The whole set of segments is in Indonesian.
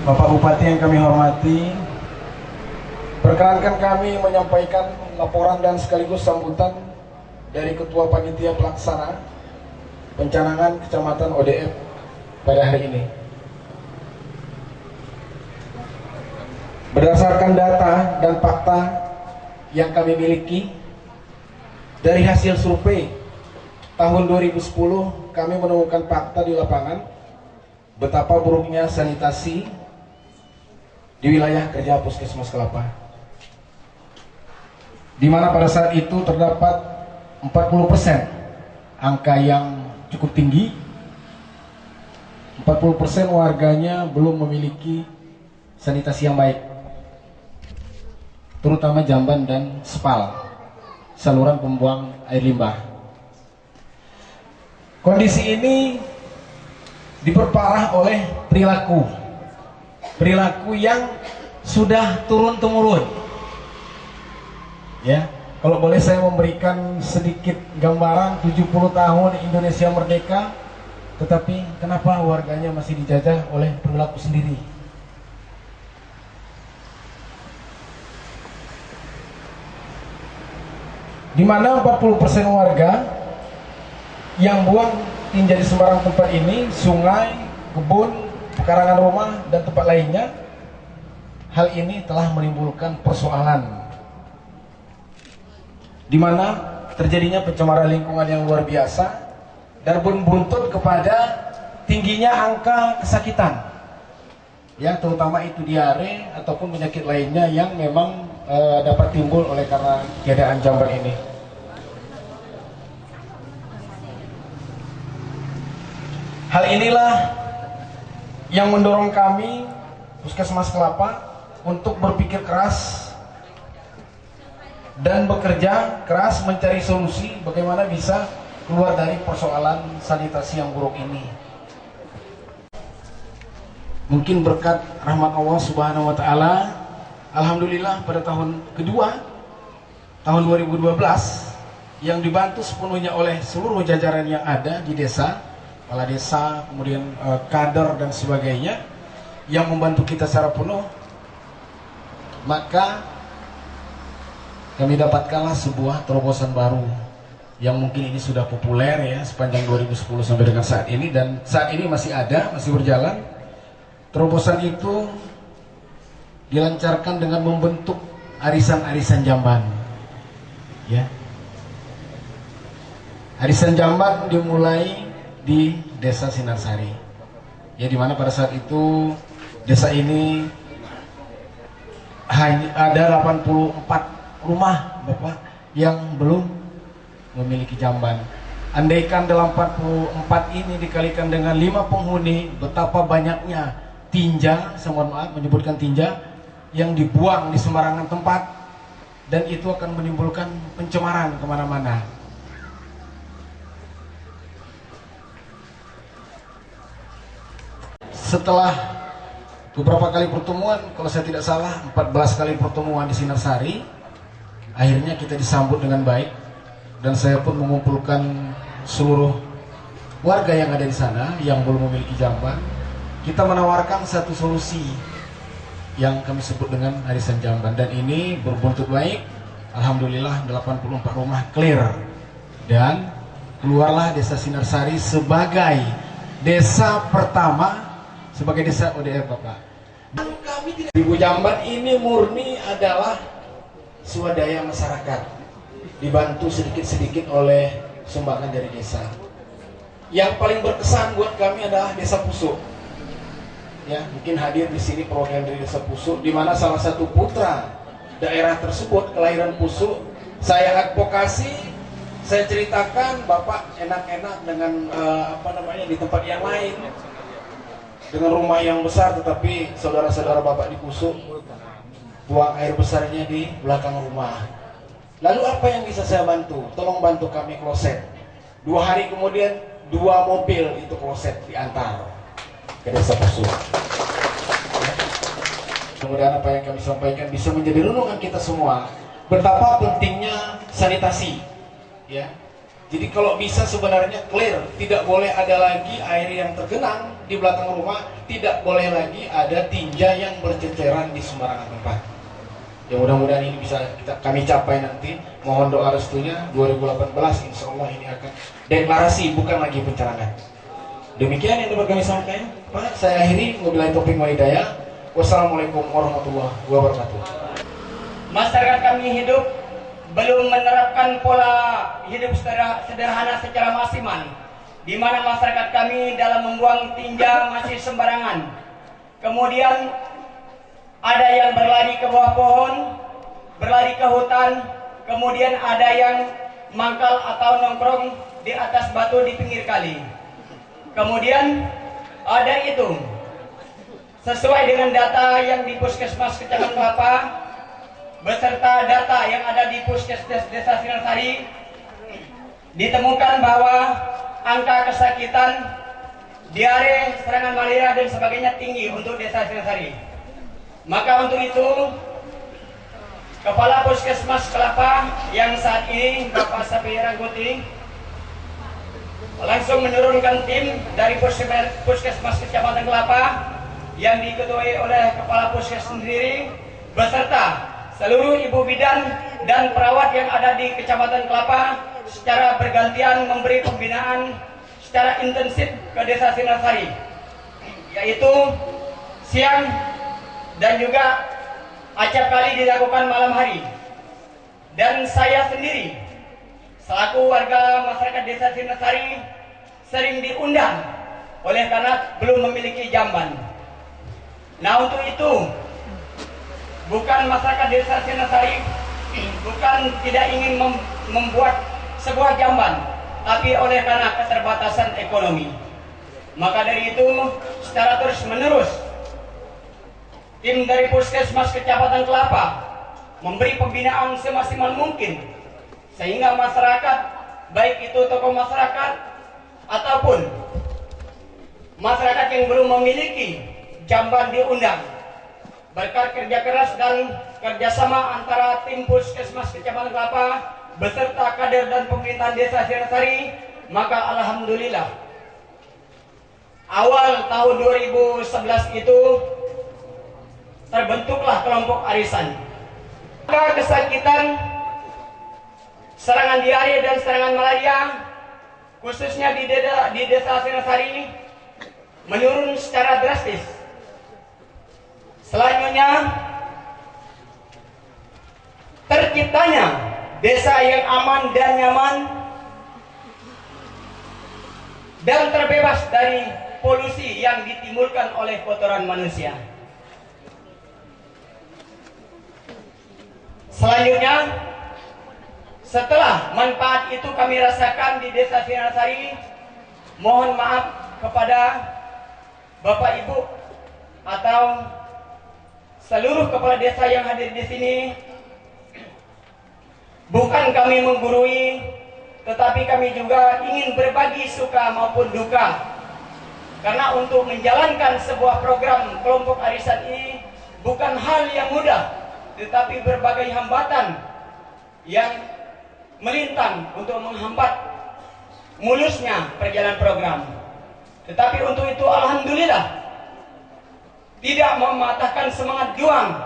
Bapak Bupati yang kami hormati, perkenankan kami menyampaikan laporan dan sekaligus sambutan dari Ketua Panitia Pelaksana Pencanangan Kecamatan ODF pada hari ini. Berdasarkan data dan fakta yang kami miliki dari hasil survei tahun 2010, kami menemukan fakta di lapangan betapa buruknya sanitasi di wilayah kerja Puskesmas Kelapa, di mana pada saat itu terdapat 40%, angka yang cukup tinggi. 40% warganya belum memiliki sanitasi yang baik, terutama jamban dan spal, saluran pembuang air limbah. Kondisi ini diperparah oleh perilaku yang sudah turun-temurun. Ya, kalau boleh saya memberikan sedikit gambaran 70 tahun Indonesia merdeka, tetapi kenapa warganya masih dijajah oleh perilaku sendiri? Di mana 40% warga yang buang tinja di sembarang tempat ini, sungai, kebun, pekarangan rumah, dan tempat lainnya. Hal ini telah menimbulkan persoalan di mana terjadinya pencemaran lingkungan yang luar biasa dan berbuntut kepada tingginya angka kesakitan, ya, terutama itu diare ataupun penyakit lainnya yang memang dapat timbul oleh karena keadaan jamban ini. Hal inilah yang mendorong kami Puskesmas Kelapa untuk berpikir keras dan bekerja keras mencari solusi bagaimana bisa keluar dari persoalan sanitasi yang buruk ini. Mungkin berkat rahmat Allah Subhanahu wa taala, alhamdulillah pada tahun kedua, tahun 2012, yang dibantu sepenuhnya oleh seluruh jajaran yang ada di desa, kepala desa, kemudian kader dan sebagainya, yang membantu kita secara penuh, maka kami dapatkanlah sebuah terobosan baru yang mungkin ini sudah populer ya sepanjang 2010 sampai dengan saat ini, dan saat ini masih ada, masih berjalan. Terobosan itu dilancarkan dengan membentuk arisan-arisan jamban, ya. Arisan jamban dimulai di Desa Sinarsari, ya, dimana pada saat itu desa ini hanya ada 84 rumah Bapak yang belum memiliki jamban. Andaikan dalam 44 ini dikalikan dengan 5 penghuni, betapa banyaknya tinja, saya mohon maaf menyebutkan tinja, yang dibuang di sembarangan tempat, dan itu akan menimbulkan pencemaran kemana-mana. Setelah beberapa kali pertemuan, kalau saya tidak salah 14 kali pertemuan di Sinarsari, akhirnya kita disambut dengan baik, dan saya pun mengumpulkan seluruh warga yang ada di sana yang belum memiliki jamban. Kita menawarkan satu solusi yang kami sebut dengan arisan jamban, dan ini berbuntut baik. Alhamdulillah 84 rumah clear, dan keluarlah Desa Sinarsari sebagai desa pertama, sebagai desa ODF Bapak. Dan kami tidak, Ibu Jamban ini murni adalah swadaya masyarakat. dibantu sedikit-sedikit oleh sumbangan dari desa. Yang paling berkesan buat kami adalah Desa Pusuk. Ya, mungkin hadir di sini perwakilan dari Desa Pusuk, di mana salah satu putra daerah tersebut kelahiran Pusuk. Saya advokasi, saya ceritakan Bapak enak-enak dengan di tempat yang lain, dengan rumah yang besar, tetapi saudara-saudara Bapak di Pusuk buang air besarnya di belakang rumah. Lalu apa yang bisa saya bantu? Tolong bantu kami kloset. 2 hari kemudian 2 mobil itu kloset diantar ke Desa Pusuk. Mudah-mudahan apa yang kami sampaikan bisa menjadi renungan kita semua betapa pentingnya sanitasi. Ya, jadi kalau bisa sebenarnya clear, tidak boleh ada lagi air yang tergenang di belakang rumah, tidak boleh lagi ada tinja yang berceceran di sembarangan tempat. Ya, mudah-mudahan ini bisa kami capai nanti. Mohon doa restunya 2018, insya Allah ini akan deklarasi, bukan lagi pencarangan. Demikian yang dapat kami sampaikan. Pak, saya akhiri. Wabillahi taufiq wal hidayah. Wassalamualaikum warahmatullahi wabarakatuh. Masyarakat kami hidup belum menerapkan pola hidup sederhana secara maksimal, di mana masyarakat kami dalam membuang tinja masih sembarangan. Kemudian ada yang berlari ke bawah pohon, berlari ke hutan, kemudian ada yang mangkal atau nongkrong di atas batu di pinggir kali. Kemudian ada itu, sesuai dengan data yang di Puskesmas Kecamatan Kelapa beserta data yang ada di Puskesmas Desa Sinarsari, ditemukan bahwa angka kesakitan, diare, serangan malaria dan sebagainya tinggi untuk Desa Sinarsari. Maka untuk itu Kepala Puskesmas Kelapa yang saat ini Bapak Sapi Rangkuti langsung menurunkan tim dari Puskesmas Kecamatan Kelapa yang diketuai oleh Kepala Puskesmas sendiri beserta seluruh ibu bidan dan perawat yang ada di Kecamatan Kelapa secara bergantian memberi pembinaan secara intensif ke Desa Sinarsari, yaitu siang dan juga acap kali dilakukan malam hari. Dan saya sendiri selaku warga masyarakat Desa Sinarsari sering diundang oleh karena belum memiliki jamban. Nah, untuk itu bukan masyarakat Desa Sinarsari bukan tidak ingin membuat sebuah jamban, tapi oleh karena keterbatasan ekonomi. Maka dari itu secara terus menerus tim dari Puskesmas Kecamatan Kelapa memberi pembinaan semaksimal mungkin sehingga masyarakat, baik itu tokoh masyarakat ataupun masyarakat yang belum memiliki jamban, diundang. Berkat kerja keras dan kerjasama antara tim Puskesmas Kecamatan Kelapa beserta kader dan pemerintahan Desa Sinarsari, maka alhamdulillah awal tahun 2011 itu terbentuklah kelompok arisan. Angka kesakitan, serangan diare dan serangan malaria khususnya di Desa Sinarsari menurun secara drastis. Selanjutnya terciptanya desa yang aman dan nyaman dan terbebas dari polusi yang ditimbulkan oleh kotoran manusia. Selanjutnya, setelah manfaat itu kami rasakan di Desa Sinarsari, mohon maaf kepada Bapak Ibu atau seluruh kepala desa yang hadir di sini. Bukan kami menggurui, tetapi kami juga ingin berbagi suka maupun duka. Karena untuk menjalankan sebuah program kelompok arisan ini bukan hal yang mudah, tetapi berbagai hambatan yang melintang untuk menghambat mulusnya perjalanan program. Tetapi untuk itu alhamdulillah tidak mematahkan semangat juang,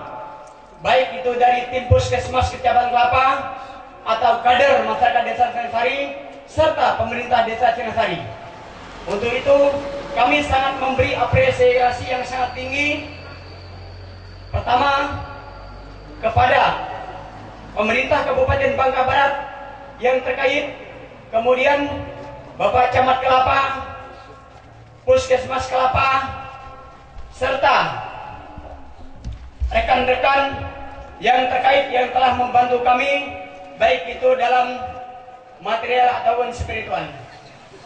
baik itu dari tim Puskesmas Kecamatan Kelapa atau kader masyarakat Desa Sinarsari serta pemerintah Desa Sinarsari. Untuk itu kami sangat memberi apresiasi yang sangat tinggi, pertama kepada pemerintah Kabupaten Bangka Barat yang terkait, kemudian Bapak Camat Kelapa, Puskesmas Kelapa, serta rekan-rekan yang terkait yang telah membantu kami, baik itu dalam material ataupun spiritual.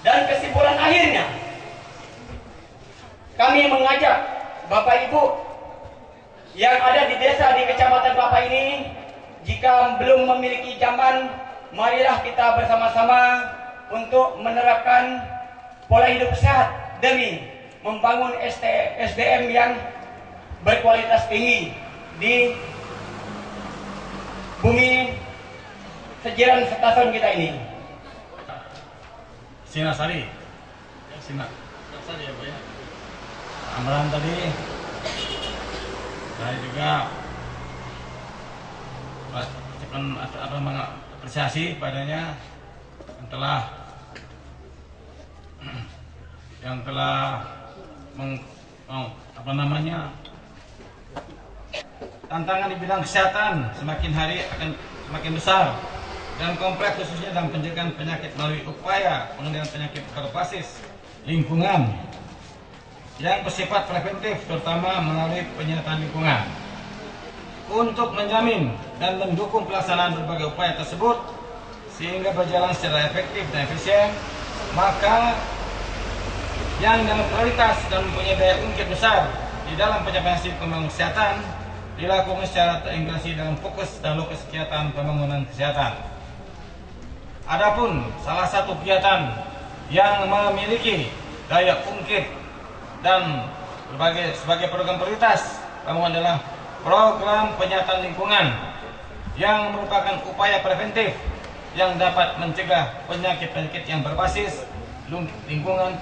Dan kesimpulan akhirnya, kami mengajak Bapak Ibu yang ada di desa di Kecamatan Kelapa ini, jika belum memiliki jamban, marilah kita bersama-sama untuk menerapkan pola hidup sehat demi membangun SDM yang berkualitas tinggi di bumi sejiran Setason kita ini. Sinasari, ya Bu ya. Amalan tadi, saya juga mengapresiasi padanya yang telah tantangan di bidang kesehatan semakin hari akan semakin besar dan kompleks, khususnya dalam pencegahan penyakit melalui upaya pengendalian penyakit berbasis lingkungan yang bersifat preventif, terutama melalui penyertaan lingkungan. Untuk menjamin dan mendukung pelaksanaan berbagai upaya tersebut sehingga berjalan secara efektif dan efisien, maka yang dengan prioritas dan mempunyai daya ungkit besar di dalam pencapaian hasil pembangunan kesehatan dilakukan secara terintegrasi dalam fokus dan lokus kegiatan pembangunan kesehatan. Adapun salah satu kegiatan yang memiliki daya ungkit dan sebagai program prioritas pembangunan adalah program penyataan lingkungan yang merupakan upaya preventif yang dapat mencegah penyakit-penyakit yang berbasis lingkungan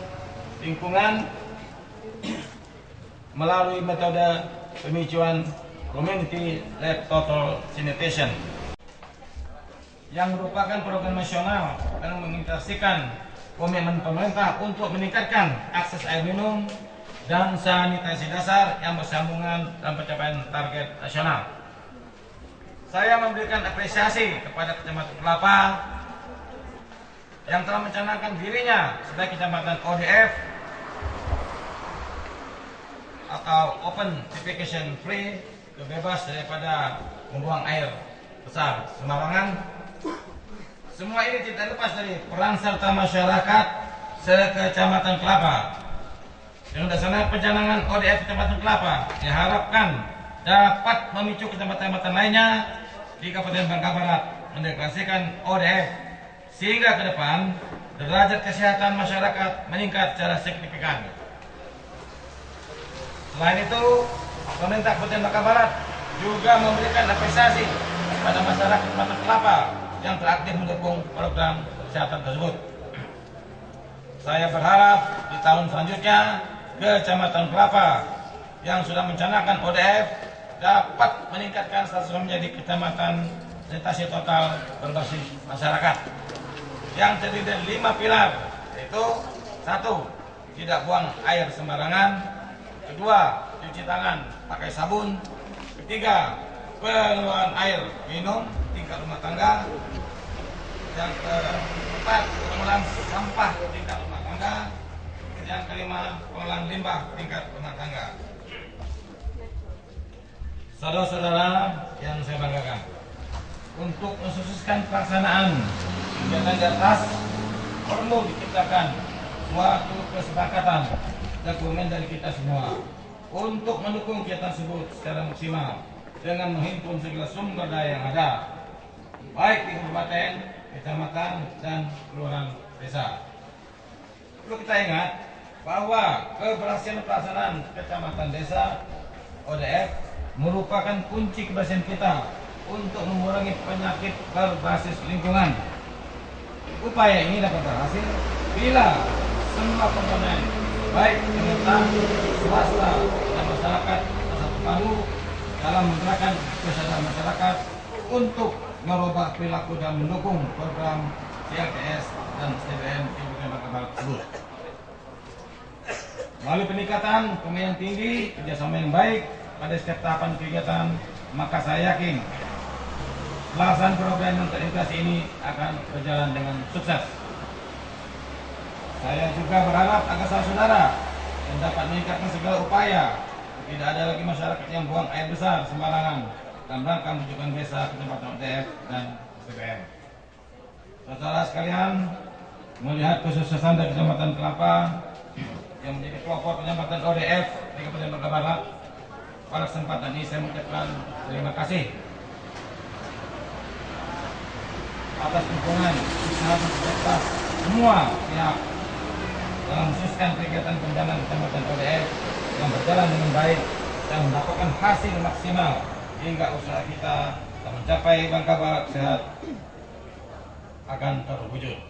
melalui metode pemicuan community-led total sanitation yang merupakan program nasional yang mengintegrasikan komitmen pemerintah untuk meningkatkan akses air minum dan sanitasi dasar yang bersambungan dalam pencapaian target nasional. Saya memberikan apresiasi kepada Kecamatan Kelapa yang telah mencanangkan dirinya sebagai Kecamatan ODF atau Open Defecation Free, bebas daripada membuang air besar sembarangan. Semua ini tidak lepas dari peran serta masyarakat se-Kecamatan Kelapa. Dengan dasarnya pencanangan ODF Kecamatan Kelapa diharapkan dapat memicu kecamatan-kecamatan lainnya di Kabupaten Bangka Barat mendeklarasikan ODF sehingga ke depan derajat kesehatan masyarakat meningkat secara signifikan. Selain itu, pemerintah Kabupaten Bangka Barat juga memberikan apresiasi kepada masyarakat Kecamatan Kelapa yang teraktif mendukung program kesehatan tersebut. Saya berharap di tahun selanjutnya Kecamatan Kelapa yang sudah mencanangkan ODF dapat meningkatkan statusnya menjadi kecamatan sanitasi total berbasis masyarakat yang terdiri dari 5 pilar, yaitu 1. Tidak buang air sembarangan. 2. Cuci tangan pakai sabun. 3. Pengelolaan air minum tingkat rumah tangga. Yang keempat, pengelolaan sampah tingkat rumah tangga. Yang kelima, pengelolaan limbah tingkat rumah tangga. Saudara-saudara yang saya banggakan, untuk mensukseskan pelaksanaan kegiatan di atas perlu diciptakan suatu kesepakatan dokumen dari kita semua untuk mendukung kegiatan tersebut secara maksimal dengan menghimpun segala sumber daya yang ada, baik di kabupaten, kecamatan, dan kelurahan desa. Perlu kita ingat bahwa keberhasilan pelaksanaan kecamatan desa ODF merupakan kunci keberhasilan kita untuk mengurangi penyakit berbasis lingkungan. Upaya ini dapat berhasil bila semua komponen, baik pemerintah, swasta, dan masyarakat bersatu padu dalam menggerakkan kesadaran masyarakat untuk merubah perilaku dan mendukung program CLTS dan SDM di Bangka Barat tersebut. Melalui peningkatan pemain tinggi, kerjasama yang baik pada setiap tahapan kegiatan, maka saya yakin pelaksanaan program yang terintegrasi ini akan berjalan dengan sukses. Saya juga berharap agar saudara yang dapat meningkatkan segala upaya tidak ada lagi masyarakat yang buang air besar sembarangan dan rangka menunjukkan desa kecamatan ODF dan STBM. Saudara sekalian, melihat kesuksesan dari Kecamatan Kelapa yang menjadi pelopor Kecamatan ODF di Kabupaten Bangka Barat, pada kesempatan ini saya mengucapkan terima kasih atas dukungan usaha dan kerja semua pihak dalam mengkhususkan kegiatan pendanaan Kecamatan ODF yang berjalan dengan baik dan mendapatkan hasil maksimal hingga usaha kita mencapai Bangka Barat sehat akan terwujud.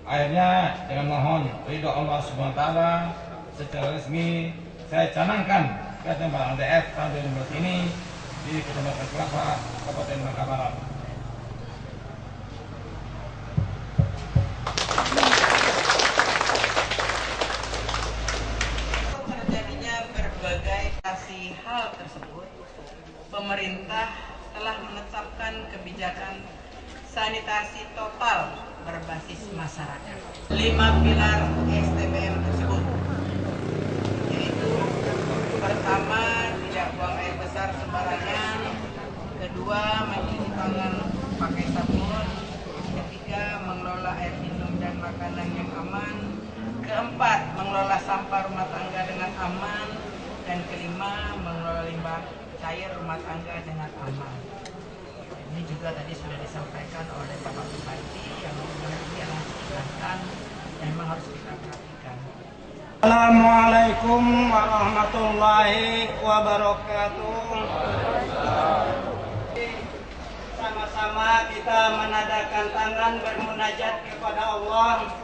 Akhirnya dengan mohon ridho Allah Subhanahu wa taala secara resmi saya canangkan Kecamatan ODF tahun 2015 ini di Kecamatan Kelapa, Kabupaten Bangka Barat. Terjadinya berbagai hal tersebut, pemerintah telah menetapkan kebijakan sanitasi total berbasis masyarakat. 5 pilar STBM tersebut, yaitu pertama, tidak buang air besar sembarangan, kedua, mencuci tangan pakai sabun, ketiga, mengelola air minum dan makanan yang aman, keempat, mengelola sampah rumah tangga dengan aman, dan kelima, mengelola limbah cair rumah tangga dengan aman. Ini juga tadi sudah disampaikan oleh Bapak Bupati yang ini adalah tindakan yang memang harus kita perhatikan. Assalamualaikum warahmatullahi wabarakatuh. Sama-sama kita menadakan tangan bermunajat kepada Allah.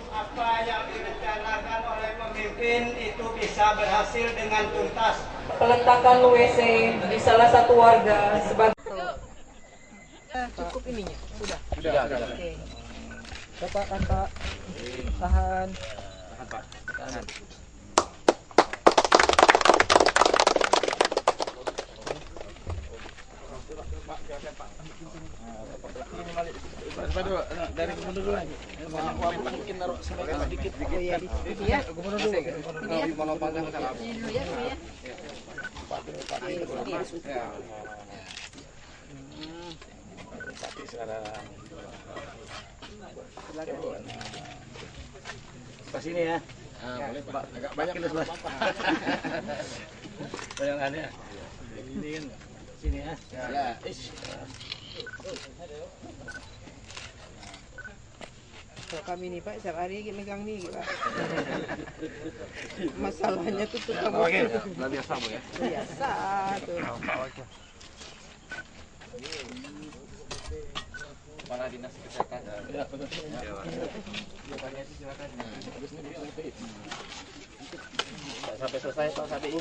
Apa yang direncanakan oleh pemimpin itu bisa berhasil dengan tuntas. Peletakan WC di salah satu warga sebagai Cukup ininya, sudah. Oke. Tahan Pak. Tahan. Dari gubernur dulu aja. Mungkin naruh sedikit. Oh iya, di sini ya. Gubernur dulu. Mau panjang salah. Dulu ya, dulu ya. Bupati sekarang. Ke sini ya. Boleh Pak. Agak banyak itu sebelah. Bayangannya. Ini kan. Sini ya. Ya. Kalau kami nih Pak, setiap hari megang nih Pak. Masalahnya tuh kamu Biasa Bu ya. biasa tuh. Mana dinas kesehatan? Ya, betul. Silakan. Sampai selesai Pak Sabi.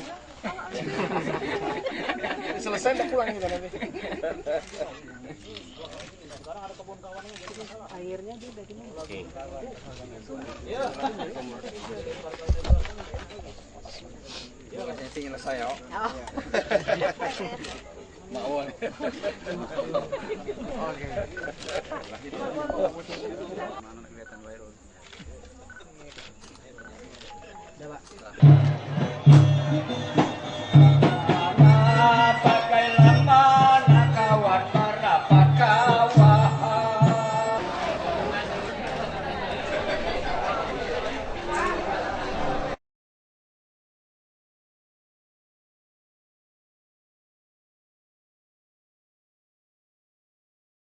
Selesai udah pulang kita nanti. Sekarang ada kebun kawannya Airnya dia udah gimana? Oke. Ya. Saya selesai ya. Oh. Mau. Oke. Mana kelihatan baru. Udah Pak.